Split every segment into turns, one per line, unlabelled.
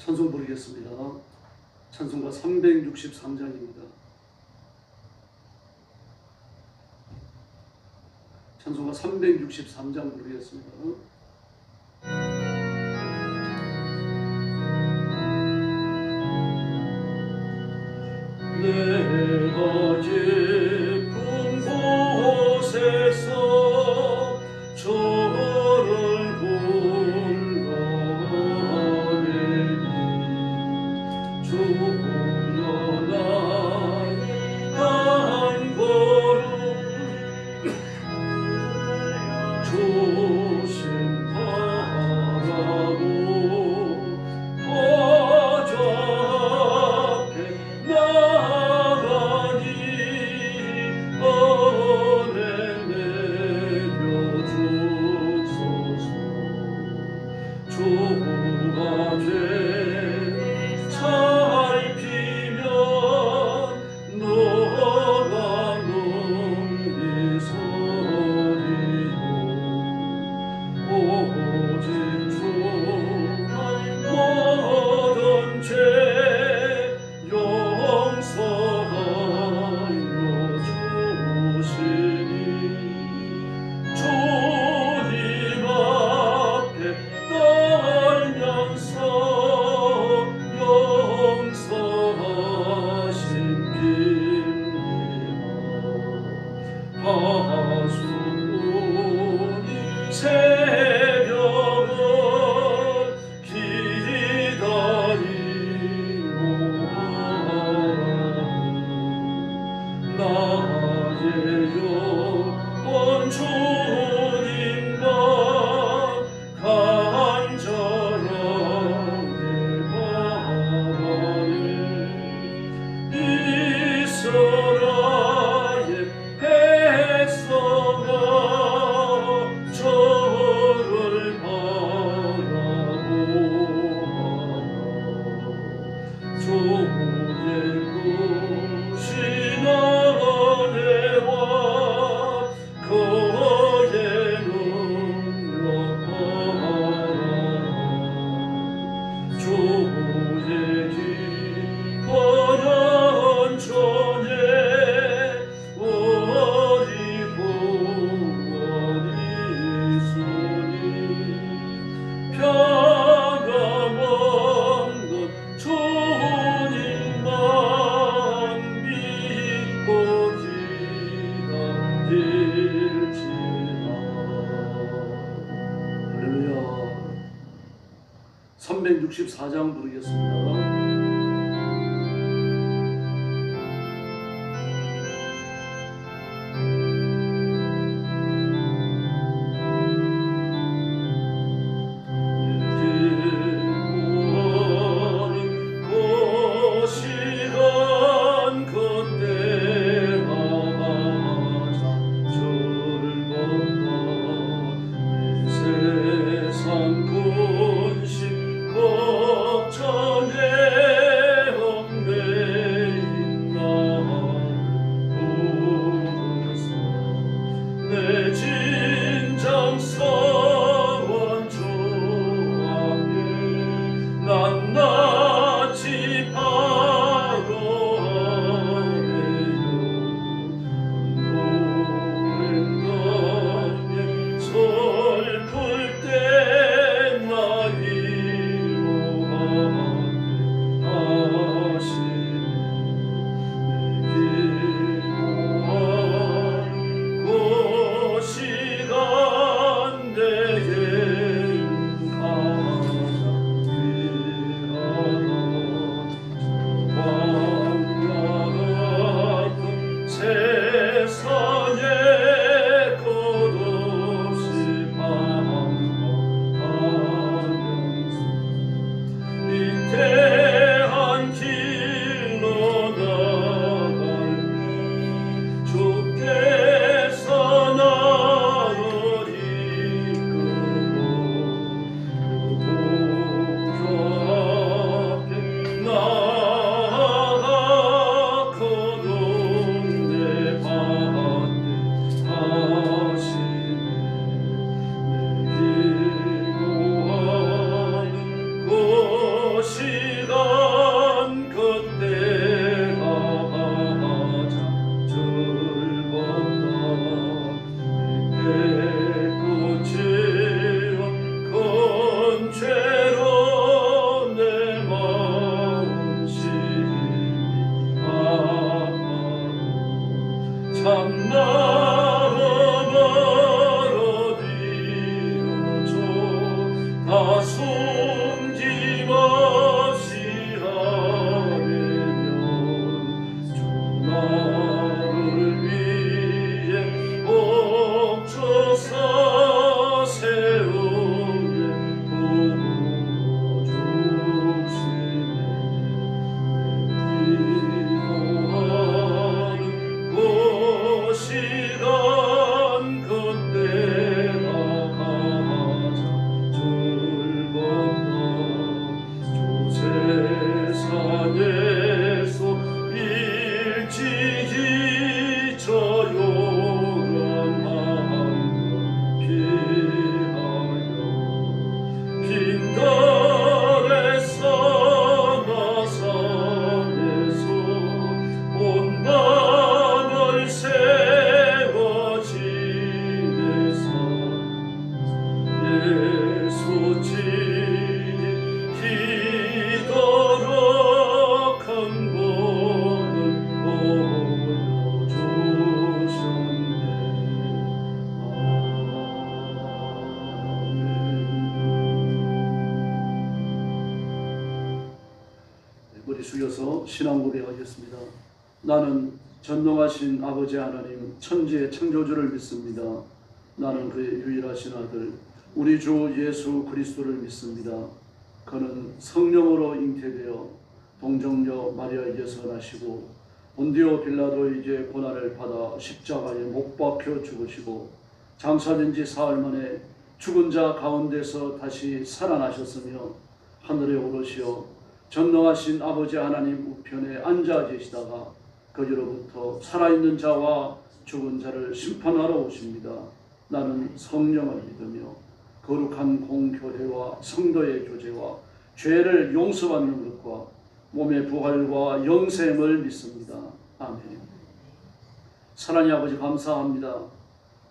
찬송 부르겠습니다. 찬송가 363장입니다. 찬송가 363장 부르겠습니다. 내가 깊은 곳에서 저를 불러내니 주여 나의 한 걸음 조심 바라고 어저께 나가니 은혜 내려 주소서. 주가 죄 살피면 너가 눈이 서리요. 오직 주의 모든 죄 용서하여 주시니 주님 앞에 떨면서 용서하신 빕니다. 하수꾼이 새벽을 기다리고 나의 영혼 주님만 간절하게 바라네. 이스라엘 백성아 저를 바라보아라. 주의 크신 은혜와 그의 능력 바라라. 주의 기뻐하는 전에 우리 구원이 있으니 평강 없는 주님만 믿고 기다릴지라. 할렐루야. 364장 부르겠습니다. 세상 근심 걱정에 숙여서 신앙 고백하겠습니다. 나는 전능하신 아버지 하나님 천지의 창조주를 믿습니다. 나는 그의 유일하신 아들 우리 주 예수 그리스도를 믿습니다. 그는 성령으로 잉태되어 동정녀 마리아에게서 나시고 본디오 빌라도에게 고난을 받아 십자가에 못 박혀 죽으시고 장사된 지 사흘 만에 죽은 자 가운데서 다시 살아나셨으며 하늘에 오르시어 전능하신 아버지 하나님 우편에 앉아 계시다가 거기로부터 살아있는 자와 죽은 자를 심판하러 오십니다. 나는 성령을 믿으며 거룩한 공교회와 성도의 교제와 죄를 용서받는 것과 몸의 부활과 영생을 믿습니다. 아멘. 사랑의 아버지 감사합니다.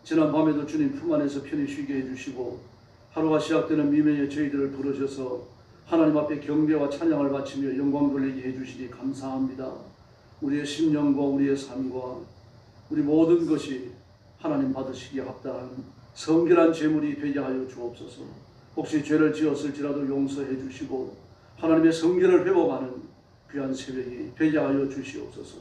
지난 밤에도 주님 품 안에서 편히 쉬게 해주시고 하루가 시작되는 미명에 저희들을 부르셔서 하나님 앞에 경배와 찬양을 바치며 영광 돌리게 해주시니 감사합니다. 우리의 심령과 우리의 삶과 우리 모든 것이 하나님 받으시기에 합당한 성결한 제물이 되게 하여 주옵소서. 혹시 죄를 지었을지라도 용서해 주시고 하나님의 성결을 회복하는 귀한 새벽이 되게 하여 주시옵소서.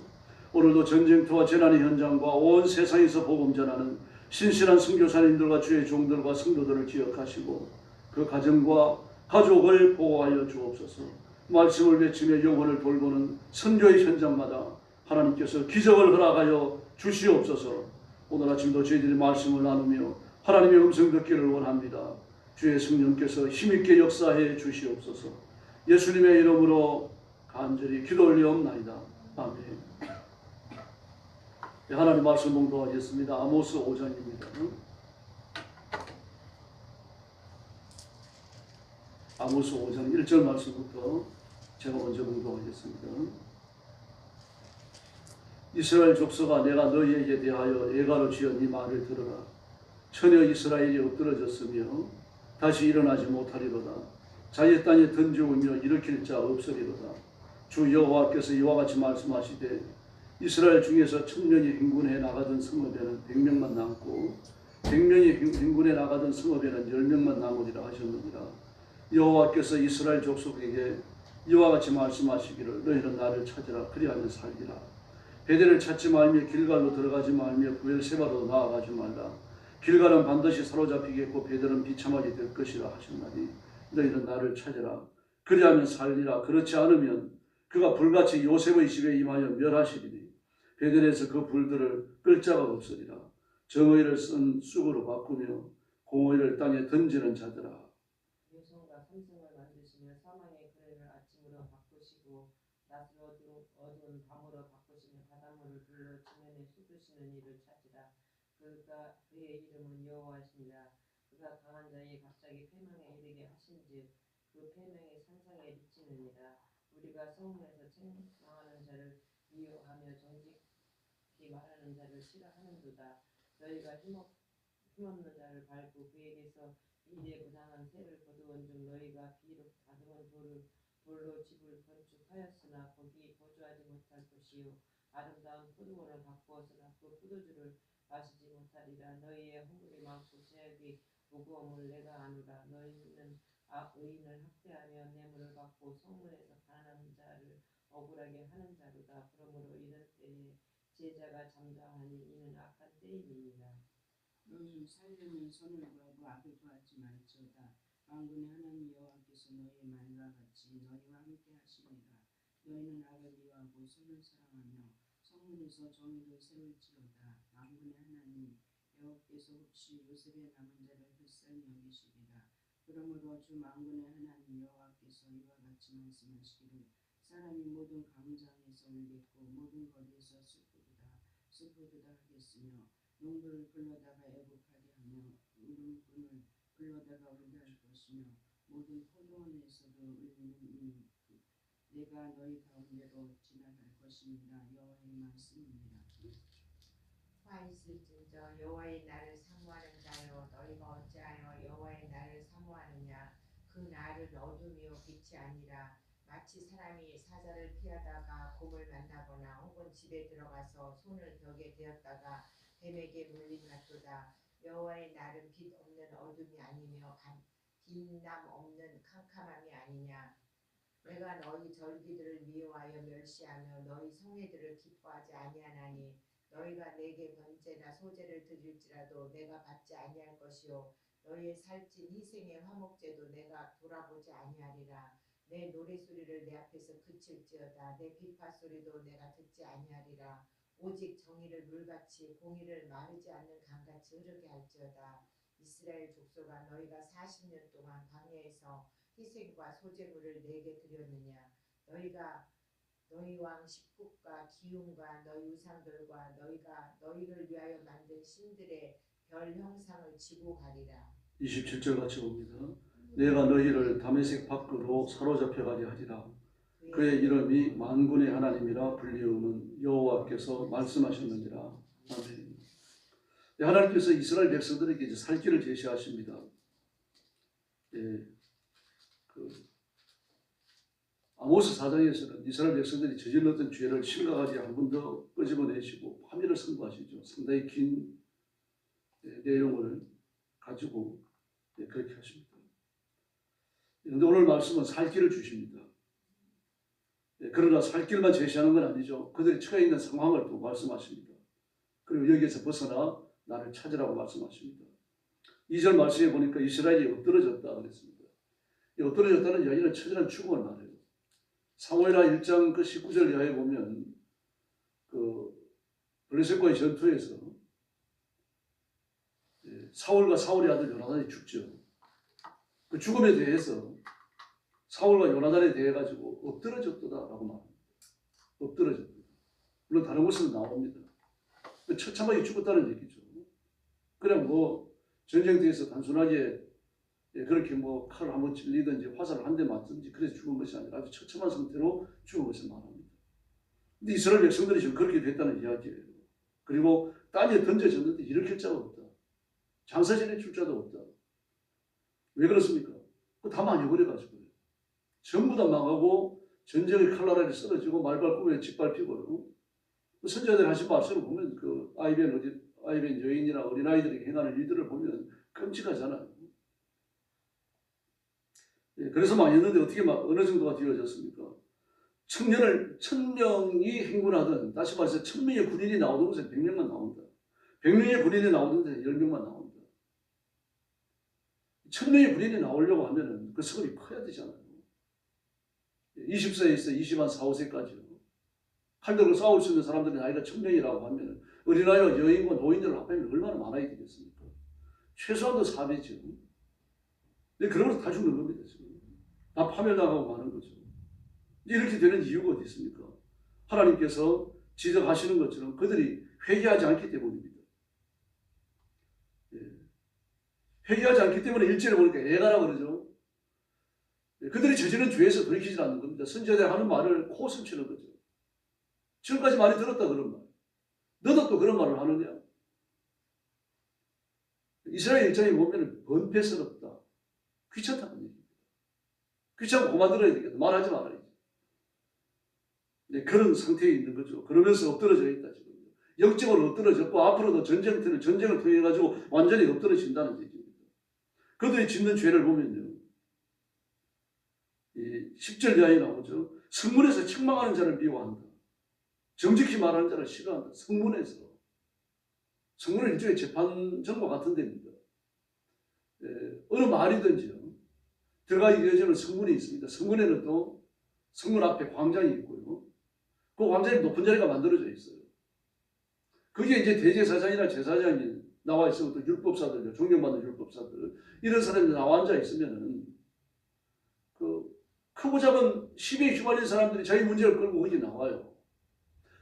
오늘도 전쟁터와 재난의 현장과 온 세상에서 복음 전하는 신실한 선교사님들과 주의 종들과 성도들을 기억하시고 그 가정과 가족을 보호하여 주옵소서. 말씀을 외치며 영혼을 돌보는 선교의 현장마다 하나님께서 기적을 허락하여 주시옵소서. 오늘 아침도 저희들이 말씀을 나누며 하나님의 음성 듣기를 원합니다. 주의 성령께서 힘있게 역사해 주시옵소서. 예수님의 이름으로 간절히 기도 올리옵나이다. 아멘. 하나님 말씀 봉독하겠습니다. 아모스 5장입니다. 아모스 5장 1절 말씀부터 제가 먼저 봉독하겠습니다. 이스라엘 족속아, 내가 너희에게 대하여 예가로 지은 이 말을 들으라. 처녀 이스라엘이 엎드러졌으며 다시 일어나지 못하리로다. 자기 땅에 던지우며 일으킬 자 없으리로다. 주 여호와께서 이와 같이 말씀하시되 이스라엘 중에서 1000명이 행군해 나가던 성읍에는 100명만 남고 100명이 행군해 나가던 성읍에는 10명만 남으리라 하셨느니라. 여호와께서 이스라엘 족속에게 이와 같이 말씀하시기를 너희는 나를 찾으라. 그리하면 살리라. 베델을 찾지 말며 길갈로 들어가지 말며 부엘세바로 나아가지 말라. 길갈은 반드시 사로잡히겠고 베델은 비참하게 될 것이라 하셨나니 너희는 나를 찾으라. 그리하면 살리라. 그렇지 않으면 그가 불같이 요셉의 집에 임하여 멸하시리니 베델에서 그 불들을 끌 자가 없으리라. 정의를 쓴 쑥으로 바꾸며 공의를 땅에 던지는 자들아.
요성과 삼성을 만드시며 사망의 그늘을 아침으로 바꾸시고 낮을 어두운 밤으로 바꾸시며 바닷물을 불러 지면에 쏟으시는 이를 찾으라. 그의 이름은 여호와시니라. 그가 강한 자의 갑자기 패망에 이르게 하신즉 그 패망이 산상에 미치느니라. 우리가 성문에서 책망하는 자를 미워하며 정직히 말하는 자를 싫어하는도다. 너희가 힘없는 자를 밟고 그에게서 일에 부당한 새를 거두은 중 너희가 비록 다듬은 돌로 집을 건축하였으나 거기 거주하지 못할 것이요 아름다운 포도원을 가꾸었으나 그 포도주를 마시지 못하리라. 너희의 허물이 많고 죄악이 무거움을 내가 아노라. 너희는 의인을 학대하며 뇌물을 받고 성문에서 가난한 자를 억울하게 하는 자로다. 그러므로 이런 때에 제자가 잠잠하니 이는 악한 때임이니라.
너희는 살려면 선을 구하고 악을 구하지 말지어다. 만군의 하나님 여호와께서 너희의 말과 같이 너희와 함께 하시리라. 너희는 악을 미워하고 선을 사랑하며 성문에서 정의를 세울지어다. 만군의 하나님 여호와께서 혹시 요셉의 남은 자를 불쌍히 여기시리라. 그러므로 주 만군의 하나님 여호와께서 이와 같이 말씀하시기를 사람이 모든 광장에서 울겠고 모든 거리에서 슬프도다 하겠으며 농부를 불러다가 애곡하게 하며 울음꾼을 불러다가 울게 할 것이며 모든 포도원에서도 울리는 내가 너희 가운데로 지나갈 것입니다. 여호와의 말씀입니다.
화 있을진저 여호와의 날을 사모하는 자여, 너희가 어찌하여 여호와의 날을 사모하느냐. 그 날은 어둠이요 빛이 아니라 마치 사람이 사자를 피하다가 곰을 만나거나 혹은 집에 들어가서 손을 벽에 대었다가 뱀에게 물린 같도다. 여호와의 날은 빛 없는 어둠이 아니며 빛남 없는 캄캄함이 아니냐. 내가 너희 절기들을 미워하여 멸시하며 너희 성회들을 기뻐하지 아니하나니 너희가 내게 번제나 소제를 드릴지라도 내가 받지 아니할 것이요 너희의 살찐 희생의 화목제도 내가 돌아보지 아니하리라. 내 노래소리를 내 앞에서 그칠지어다. 내 비파소리도 내가 듣지 아니하리라. 오직 정의를 물같이 공의를 마르지 않는 강같이 흐르게 할지어다. 이스라엘 족속아 너희가 40년 동안 광야에서 희생과 소제물을 내게 드렸느냐. 너희가 너희 왕 십국과 기움과 너희 우상들과 너희가 너희를 위하여 만든 신들의 별 형상을 지고 가리라.
27절 같이 봅니다. 내가 너희를 다메섹 밖으로 사로잡혀 가게 하리라. 그의 이름이 만군의 하나님이라 불리우는 여호와께서 말씀하셨느니라. 아멘. 하나님께서 이스라엘 백성들에게 이제 살 길을 제시하십니다. 예, 아모스 4장에서는 이스라엘 백성들이 저질렀던 죄를 심각하게 한 번 더 끄집어내시고 화면을 선고하시죠. 상당히 긴 내용을 가지고 그렇게 하십니다. 그런데 오늘 말씀은 살 길을 주십니다. 그러나 살 길만 제시하는 건 아니죠. 그들이 처해 있는 상황을 또 말씀하십니다. 그리고 여기에서 벗어나 나를 찾으라고 말씀하십니다. 2절 말씀에 보니까 이스라엘이 엎드러졌다 그랬습니다. 엎드러졌다는 이야기는 처절한 죽음을 말해요. 사무엘하 1장 그 19절 이하에 보면 블레셋과의 전투에서 사울과 사울의 아들 요나단이 죽죠. 그 죽음에 대해서 사울과 요나단에 대해 가지고 엎드러졌다라고 말합니다. 엎드러졌다. 물론 다른 곳에서 나옵니다. 처참하게 죽었다는 얘기죠. 그냥 전쟁터에서 단순하게 그렇게 칼을 한번 찔리든지 화살을 한 대 맞든지 그래서 죽은 것이 아니라 아주 처참한 상태로 죽은 것을 말합니다. 근데 이스라엘 백성들이 지금 그렇게 됐다는 이야기예요. 그리고 땅에 던져졌는데 일으킬 자가 없다. 장사 지내줄 자도 없다. 왜 그렇습니까? 다 망해버려가지고 전부 다 망하고 전쟁의 칼날에 쓰러지고 말발굽에 짓밟히고 선자들이 하신 말씀을 보면 아이벤 여인이나 어린아이들에게 행하는 일들을 보면 끔찍하잖아요. 그래서 망했는데 어떻게 어느 정도가 되어졌습니까? 1000명이 행군하던, 다시 말해서 1000명의 군인이 나오던 곳에 100명만 나온다. 100명의 군인이 나오던 데서 10명만 나온다. 1000명의 군인이 나오려고 하면은 그 성읍이 커야 되잖아요. 20세에서 20한 4, 5세까지요. 칼 들고 싸울 수 있는 사람들의 나이가 1000명이라고 하면 어린아이와 여인과 노인들을 합하면 얼마나 많아야 되겠습니까? 최소한도 4배죠. 근데 그러면서 다 죽는 겁니다. 지금. 다 파멸당하고 마는 거죠. 이렇게 되는 이유가 어디 있습니까? 하나님께서 지적하시는 것처럼 그들이 회개하지 않기 때문입니다. 회개하지 않기 때문에 1절에 보니까 애가라 그러죠. 그들이 저지른 죄에서 돌이키지 않는 겁니다. 선지자들이 하는 말을 코웃음 치는 거죠. 지금까지 많이 들었다 그런 말. 너도 또 그런 말을 하느냐? 이스라엘 입장에 보면 번패스럽다. 귀찮다는 얘기입니다. 귀찮고 그만 들어야 되겠다. 말하지 말아야지. 네, 그런 상태에 있는 거죠. 그러면서 엎드러져 있다 지금. 영적으로 엎드러졌고 앞으로도 전쟁을 통해 가지고 완전히 엎드러진다는 얘기입니다. 그들이 짓는 죄를 보면요. 10절 이하에 나오죠. 성문에서 책망하는 자를 미워한다. 정직히 말하는 자를 싫어한다. 성문에서. 성문은 일종의 재판정과 같은 데입니다. 어느 마을이든지요. 들어가기 이어지는 성문이 있습니다. 성문에는 또 성문 앞에 광장이 있고요. 그 광장에 높은 자리가 만들어져 있어요. 그게 이제 대제사장이나 제사장이 나와 있으면 또 율법사들, 존경받는 율법사들, 이런 사람들이 나와 앉아 있으면은 크고 작은 시비에 휘말린 사람들이 자기 문제를 끌고 거기 나와요.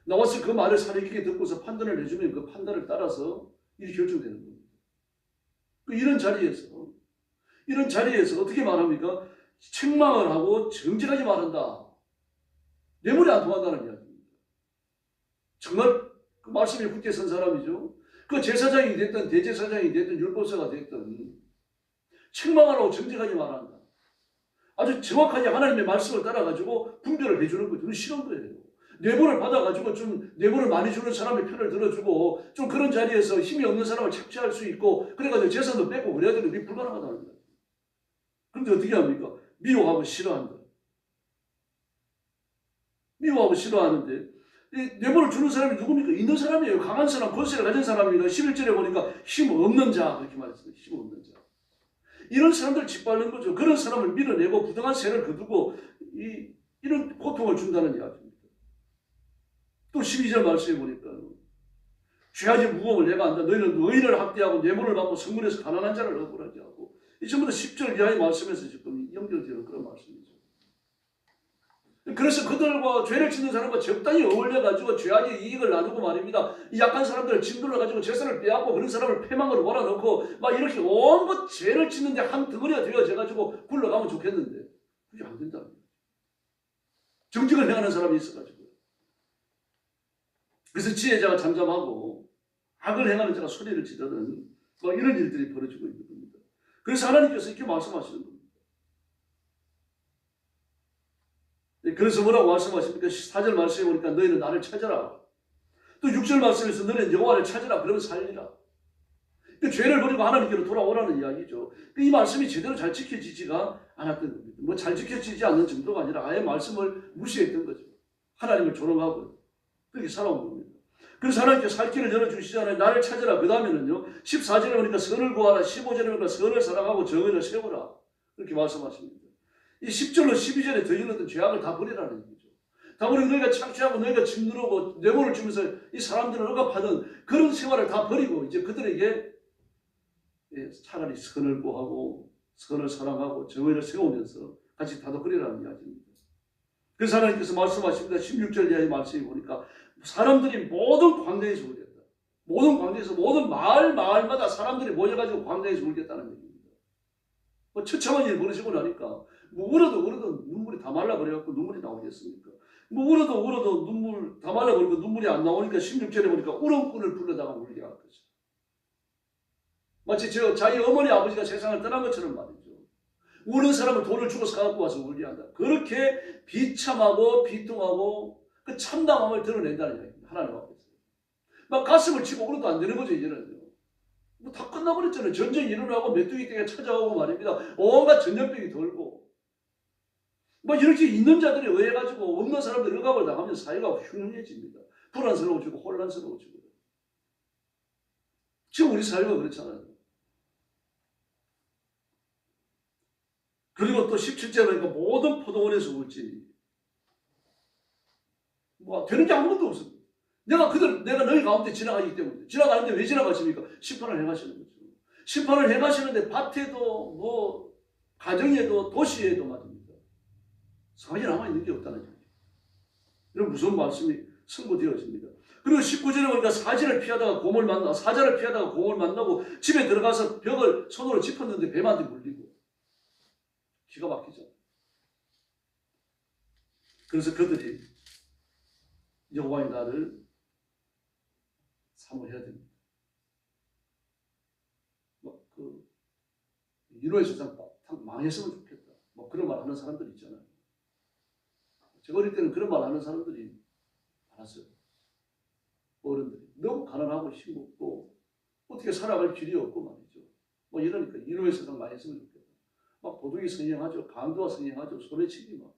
나와서 그 말을 사리키게 듣고서 판단을 해주면 그 판단을 따라서 일이 결정되는 겁니다. 이런 자리에서 어떻게 말합니까? 책망을 하고 정직하게 말한다. 내 머리 안 통한다는 이야기입니다. 정말 그 말씀에 굳게 선 사람이죠. 그 제사장이 됐든 대제사장이 됐든 율법사가 됐든 책망하라고 정직하게 말한다. 아주 정확하게 하나님의 말씀을 따라가지고 분별을 해주는 거죠. 그건 싫은 거예요. 뇌물을 받아가지고 좀 뇌물을 많이 주는 사람의 편을 들어주고 좀 그런 자리에서 힘이 없는 사람을 착취할 수 있고 그래가지고 재산도 뺏고 그래야 되는데 불가능하다는 거예요. 그런데 어떻게 합니까? 미워하고 싫어한다. 미워하고 싫어하는데 이 뇌물을 주는 사람이 누굽니까? 있는 사람이에요. 강한 사람, 권세를 가진 사람이니까 11절에 보니까 힘 없는 자 그렇게 말했습니다. 힘 없는 자. 이런 사람들 짓밟는 거죠. 그런 사람을 밀어내고 부당한 세를 거두고 이런 고통을 준다는 이야기입니다. 또 12절 말씀해 보니까 죄하지 무거움을 내가 안다. 너희는 의인을 학대하고 뇌물을 받고 성문에서 가난한 자를 억울하게 하고 이 전부 다 10절 이하의 말씀에서 지금 연결되는 그런 말씀이죠. 그래서 그들과 죄를 짓는 사람과 적당히 어울려가지고 죄하지 이익을 나누고 말입니다. 이 약한 사람들을 짓눌러가지고 재산을 빼앗고 그런 사람을 패망으로 몰아넣고 막 이렇게 온갖 죄를 짓는데 한 덩어리가 되어져가지고 굴러가면 좋겠는데 그게 안 된다. 정직을 행하는 사람이 있어가지고 그래서 지혜자가 잠잠하고 악을 행하는 자가 소리를 지르는 막 이런 일들이 벌어지고 있는 겁니다. 그래서 하나님께서 이렇게 말씀하시는 겁니다. 그래서 뭐라고 말씀하십니까? 4절 말씀해 보니까 너희는 나를 찾아라. 또 6절 말씀에서 너희는 여호와를 찾아라. 그러면 살리라. 죄를 버리고 하나님께로 돌아오라는 이야기죠. 이 말씀이 제대로 잘 지켜지지가 않았던 겁니다. 뭐 잘 지켜지지 않는 정도가 아니라 아예 말씀을 무시했던 거죠. 하나님을 조롱하고 그렇게 살아온 겁니다. 그래서 하나님께서 살 길을 열어주시잖아요. 나를 찾아라. 그 다음에는요. 14절에 보니까 선을 구하라. 15절에 보니까 선을 사랑하고 정의를 세우라. 그렇게 말씀하십니다. 이 10절로 12절에 더해졌던 죄악을 다 버리라는 얘기죠. 다 버리고 너희가 착취하고 너희가 짓누르고 뇌물을 주면서 이 사람들을 억압하던 그런 생활을 다 버리고 이제 그들에게 차라리 선을 구하고 선을 사랑하고 정의를 세우면서 같이 다독거리라는 이야기입니다. 그래서 하나님께서 말씀하십니다. 16절 이하의 말씀이 보니까 사람들이 모든 광야에서 울겠다. 모든 광야에서 모든 마을마다 사람들이 모여가지고 광야에서 울겠다는 얘기입니다. 뭐 처참한 일이 벌어지고 나니까 뭐 울어도 눈물이 다 말라버려갖고 눈물이 나오겠습니까? 뭐 울어도 눈물 다 말라버리고 눈물이 안 나오니까 16절에 보니까 울음꾼을 불러다가 울게 할 거죠. 마치 자기 어머니 아버지가 세상을 떠난 것처럼 말이죠. 우는 사람은 돈을 주고 사갖고 와서 울게 한다. 그렇게 비참하고 비통하고 그 참담함을 드러낸다는 이야기입니다. 하나님 앞에서. 막 가슴을 치고 울어도 안 되는 거죠, 이제는. 뭐 다 끝나버렸잖아요. 전쟁이 일어나고 메뚜기 떼가 찾아오고 말입니다. 온갖 전염병이 돌고. 뭐 이렇게 있는 자들에 의해 가지고 없는 사람들이 억압을 당하면 사회가 흉흉해집니다. 불안스러워지고 혼란스러워지고. 지금 우리 사회가 그렇잖아요. 그리고 또 17절에 보니까 모든 포도원에서 울지. 뭐 되는 게 아무것도 없습니다. 내가 너희 가운데 지나가기 때문에. 지나가는데 왜 지나가십니까? 심판을 행하시는 거죠. 심판을 행하시는데 밭에도 뭐 가정에도 도시에도 말입니다. 사회에 남아있는 게 없다는 얘기죠. 이런 무서운 말씀이 선고되어집니다. 그리고 19절에 보니까 사자를 피하다가 곰을 만나고 집에 들어가서 벽을 손으로 짚었는데 뱀한테 물리고 기가 막히죠. 그래서 그들이 여호와의 나를 사모해야 됩니다. 이노의 세상 망했으면 좋겠다. 뭐 그런 말 하는 사람들 있잖아요. 제가 어릴 때는 그런 말 하는 사람들이 많았어요. 어른들이 너무 가난하고 힘없고 어떻게 살아갈 길이 없고 말이죠. 뭐 이러니까 이노의 세상 망했으면 좋겠다. 막 도둑이 성행하죠. 강도가 성행하죠. 소매치기 막.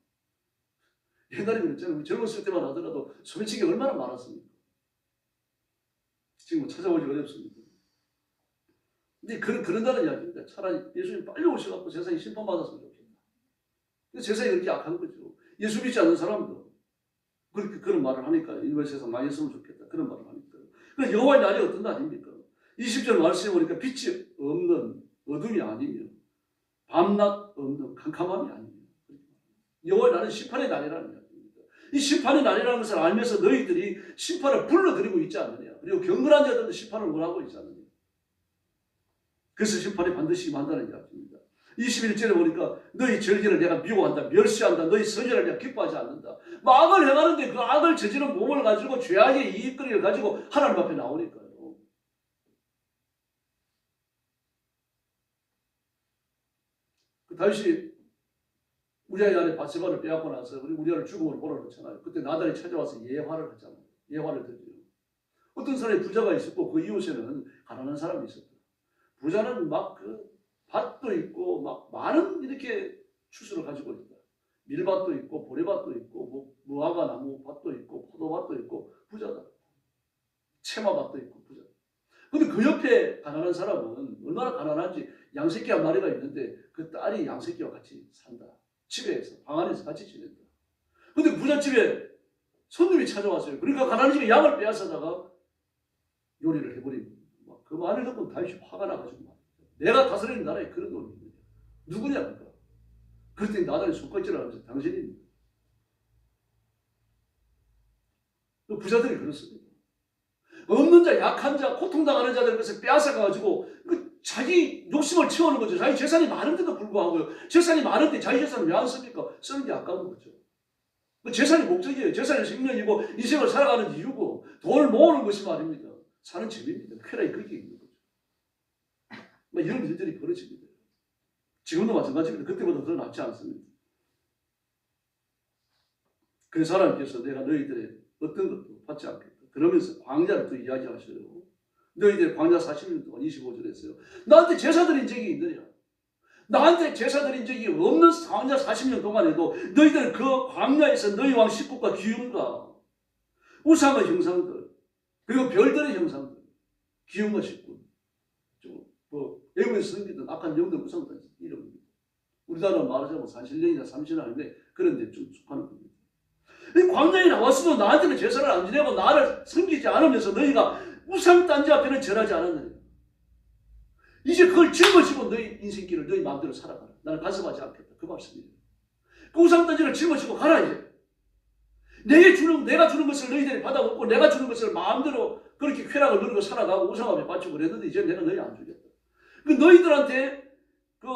옛날에 그랬잖아요. 젊었을 때만 하더라도 소매치기 얼마나 많았습니까? 지금 찾아보기 어렵습니다. 근데 그런다는 이야기입니다. 차라리 예수님 빨리 오셔갖고 세상이 심판받았으면 좋겠다. 근데 세상이 그렇게 악한 거죠. 예수 믿지 않는 사람도 그렇게 그런 말을 하니까 이번 세상 망했으면 좋겠다. 그런 말을 하니까. 그래서 여호와의 날이 어떤 날입니까? 20절 말씀해 보니까 빛이 없는 어둠이 아니며 밤낮 없는 캄캄함이 아니며 여호와의 날은 심판의 날이라는 이야기입니다. 이 심판의 날이라는 것을 알면서 너희들이 심판을 불러들이고 있지 않느냐. 그리고 경건한 자들도 심판을 원하고 있지 않느냐. 그래서 심판이 반드시 임한다는 이야기입니다. 21절에 보니까 너희 절기를 내가 미워한다, 멸시한다, 너희 선지를 내가 기뻐하지 않는다. 악을 행하는데 그 악을 저지른 몸을 가지고 죄악의 이익거리를 가지고 하나님 앞에 나오니까요. 다시 우리아의 아내 바세바를 빼앗고 나서 우리아를 죽음으로 몰아넣잖아요. 그때 나단이 찾아와서 예화를 하잖아요. 예화를 드려요. 어떤 사람이 부자가 있었고 그 이웃에는 가난한 사람이 있었다. 부자는 막 그 밭도 있고 막 많은 이렇게 추수를 가지고 있다. 밀밭도 있고 보리밭도 있고 무화과 나무 밭도 있고 포도밭도 있고 부자다. 채마밭도 있고 부자다. 근데 그 옆에 가난한 사람은 얼마나 가난한지 양새끼 한 마리가 있는데 그 딸이 양새끼와 같이 산다. 집에서 방 안에서 같이 지낸다. 근데 부잣집에 손님이 찾아왔어요. 그러니까 가난한 집에 양을 빼앗아다가 요리를 해버리고 그 말을 듣고 다윗이 화가 나가지고 내가 다스리는 나라에 그런 놈이 있느냐? 누구냐? 그러니까. 그랬더니 나단이 손가락질을 하면서 당신입니다. 부자들이 그렇습니다. 없는 자, 약한 자, 고통당하는 자들의 것을 빼앗아가지고 자기 욕심을 채우는 거죠. 자기 재산이 많은데도 불구하고요. 재산이 많은데 자기 재산을 왜 안 씁니까? 쓰는 게 아까운 거죠. 재산이 목적이에요. 재산이 생명이고 인생을 살아가는 이유고 돈을 모으는 것이 말입니다. 사는 재미입니다. 쾌락이 거기에 있는 거죠. 이런 일들이 벌어집니다. 지금도 마찬가지입니다. 그때보다 더 낫지 않습니다. 그래서 하나님께서 내가 너희들의 어떤 것도 받지 않겠다. 그러면서 광야를 또 이야기하셔요. 너희들 광야 40년 동안 25절 했어요. 나한테 제사 드린 적이 있느냐? 나한테 제사 드린 적이 없는 광야 40년 동안에도 너희들은 그 광야에서 너희 왕 식구과 기운과 우상의 형상들 그리고 별들의 형상들 기운과 식구 외국에서 섬기던 악한 영들 우상들 이름입니다. 우리나라 말하자면 산신령이나 삼신왕인데 그런 데 좀 속하는 겁니다. 이 광야에 나왔어도 나한테는 제사를 안 지내고 나를 섬기지 않으면서 너희가 우상 딴지 앞에는 절하지 않았느냐. 이제 그걸 짊어지고 너희 인생길을 너희 마음대로 살아가라. 나는 간섭하지 않겠다. 그 말씀이에요. 그 우상 딴지를 짊어지고 가라 이제. 내가 주는 것을 너희들이 받아먹고 내가 주는 것을 마음대로 그렇게 쾌락을 누리고 살아가고 우상함에 빠지고 그랬는데 이제 내가 너희 안 주겠다. 그 너희들한테 그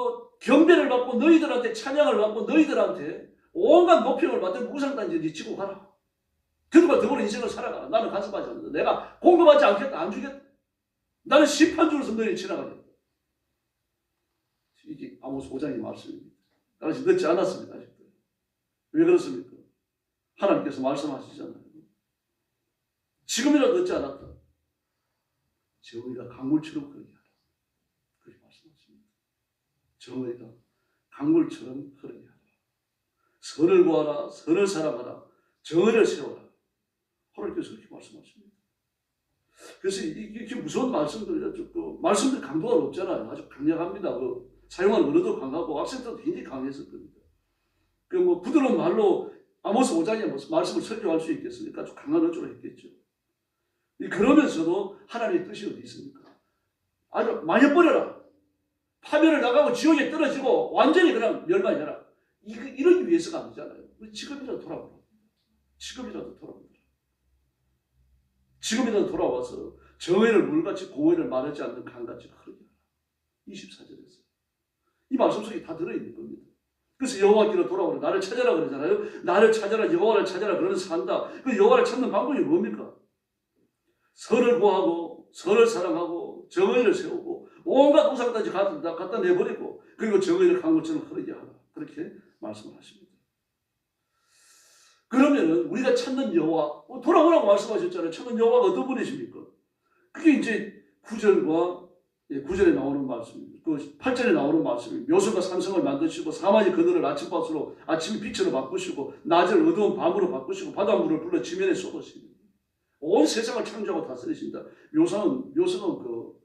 경배를 받고 너희들한테 찬양을 받고 너희들한테 온갖 높임을 받는 우상단지 지고 가라. 그들과 더불어 인생을 살아가라. 나는 간섭하지 않는다. 내가 공급하지 않겠다. 안 주겠다. 나는 심판주로서 너희를 지나가겠다. 이게 아모스 5장의 말씀입니다. 아직 늦지 않았습니다. 아직도. 왜 그렇습니까? 하나님께서 말씀하시잖아요. 지금이라도 늦지 않았다. 정의가 강물처럼 흐르게 하라. 그렇게 말씀하십니다. 정의가 강물처럼 흐르게 하라. 선을 구하라. 선을 사랑하라. 정의를 세워라. 하나님께서 그렇게 말씀하십니다. 그래서 이게 무서운 말씀들이죠. 그 말씀들 강도가 높잖아요. 아주 강력합니다. 그 사용한 언어도 강하고 악센트도 굉장히 강했을 겁니다. 그 부드러운 말로 아모스 5장의 말씀을 설교할 수 있겠습니까? 아주 강한 어조로 했겠죠. 그러면서도 하나님의 뜻이 어디 있습니까? 아주 망해버려라. 파멸을 나가고 지옥에 떨어지고 완전히 그냥 멸망해라. 이러기 위해서가 아니잖아요. 지금이라도 돌아보라. 지금이라도 돌아보라. 지금이라도 돌아와서 정의를 물같이 공의를 마르지 않는 강같이 흐르게 하라. 24절에서. 이 말씀 속에 다 들어있는 겁니다. 그래서 여호와께로 돌아오라. 나를 찾아라 그러잖아요. 나를 찾아라. 여호와를 찾아라. 그러면서 산다. 그 여호와를 찾는 방법이 뭡니까? 선을 구하고 선을 사랑하고 정의를 세우고 온갖 우상까지 갖다 내버리고 그리고 정의를 강물처럼 흐르게 하라. 그렇게 말씀을 하십니다. 그러면은 우리가 찾는 여호와 돌아오라고 말씀하셨잖아요. 찾는 여호와가 어떤 분이십니까? 그게 이제 9절에 나오는 말씀입니다. 그 8절에 나오는 말씀입니다. 묘수가 산성을 만드시고 사마지 그늘을 아침밭으로 아침 빛으로 바꾸시고 낮을 어두운 밤으로 바꾸시고 바닷물을 불러 지면에 쏟으시니 온 세상을 창조하고 다스리신다. 묘수는 그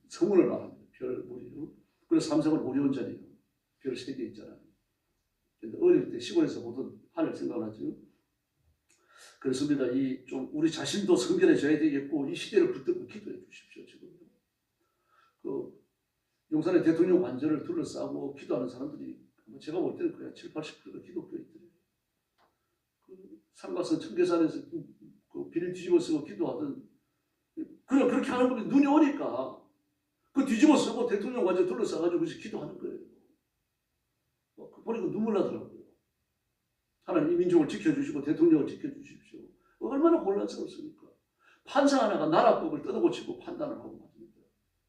성문을 말합니다. 별물이요. 그래서 삼성은 오리온 자리요. 별 3개 있잖아요. 어릴 때 시골에서 보던 하늘 생각나죠. 그렇습니다. 좀 우리 자신도 성결해져야 되겠고 이 시대를 붙들고 기도해 주십시오. 지금 용산의 대통령 관절을 둘러싸고 기도하는 사람들이 제가 볼 때는 거의 70-80%가 기독교인들이에요. 삼각선 청계산에서 비를 뒤집어 쓰고 기도하던 그냥 그렇게 하는 분이 눈이 오니까 그 뒤집어 쓰고 대통령 관절 둘러싸가지고 그래서 기도하는 거예요. 보니까 눈물 나더라고요. 하나님 이 민족을 지켜주시고 대통령을 지켜주십시오. 얼마나 혼란스럽습니까? 판사 하나가 나라법을 뜯어고치고 판단을 하고 말입니다.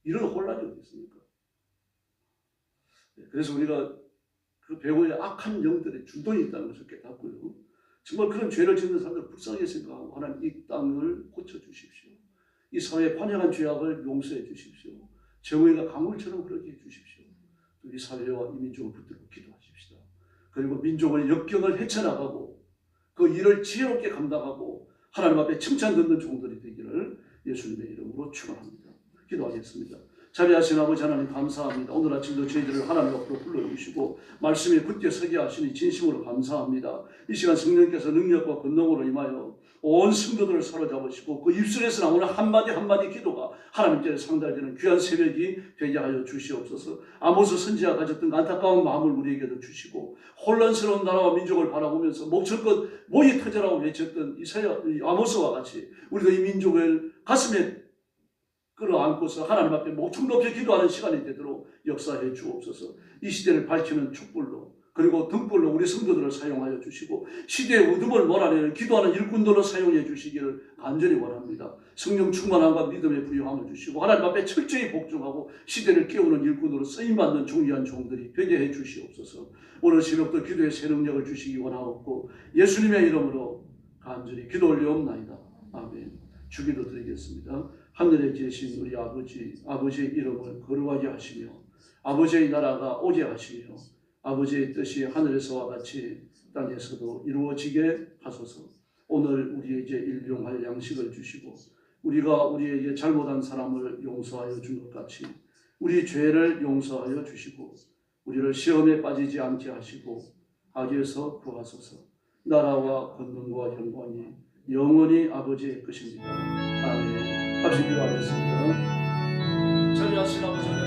이런 혼란이 어디 있습니까? 그래서 우리가 그 배후에 악한 영들의 주동이 있다는 것을 깨닫고요. 정말 그런 죄를 짓는 사람들 불쌍하게 생각하고 하나님 이 땅을 고쳐주십시오. 이 사회의 관영한 죄악을 용서해 주십시오. 정의가 강물처럼 흐르게 해 주십시오. 이 사회와 이 민족을 붙들고 기도하십시다. 그리고 민족의 역경을 헤쳐나가고 그 일을 지혜롭게 감당하고 하나님 앞에 칭찬 듣는 종들이 되기를 예수님의 이름으로 축원합니다. 기도하겠습니다. 자비하신 아버지 하나님 감사합니다. 오늘 아침도 저희들을 하나님 앞으로 불러주시고 말씀에 굳게 서게 하시니 진심으로 감사합니다. 이 시간 성령께서 능력과 권능으로 임하여 온 성도들을 사로잡으시고 그 입술에서 나오는 한마디 한마디 기도가 하나님께 상달되는 귀한 새벽이 되게 하여 주시옵소서. 아모스 선지자가 가졌던 안타까운 마음을 우리에게도 주시고 혼란스러운 나라와 민족을 바라보면서 목청껏 목이 터져라고 외쳤던 이 아모스와 같이 우리도 이 민족을 가슴에 끌어안고서 하나님 앞에 목청 높여 기도하는 시간이 되도록 역사해 주옵소서. 이 시대를 밝히는 촛불로 그리고 등불로 우리 성도들을 사용하여 주시고 시대의 어둠을 몰아내는 기도하는 일꾼들로 사용해 주시기를 간절히 원합니다. 성령 충만함과 믿음의 부요함을 주시고 하나님 앞에 철저히 복종하고 시대를 깨우는 일꾼으로 쓰임받는 중요한 종들이 되게 해 주시옵소서. 오늘 새벽도 기도의 새 능력을 주시기 원하옵고 예수님의 이름으로 간절히 기도 올려옵나이다. 아멘. 주기도 드리겠습니다. 하늘에 계신 우리 아버지의 이름을 거룩하게 하시며 아버지의 나라가 오게 하시며 아버지의 뜻이 하늘에서와 같이 땅에서도 이루어지게 하소서. 오늘 우리에게 일용할 양식을 주시고 우리가 우리에게 잘못한 사람을 용서하여 준 것 같이 우리 죄를 용서하여 주시고 우리를 시험에 빠지지 않게 하시고 악에서 구하소서. 나라와 권능과 영광이 영원히 아버지의 것입니다. 아멘. 같이 기도하겠습니다. 자비하신 아버지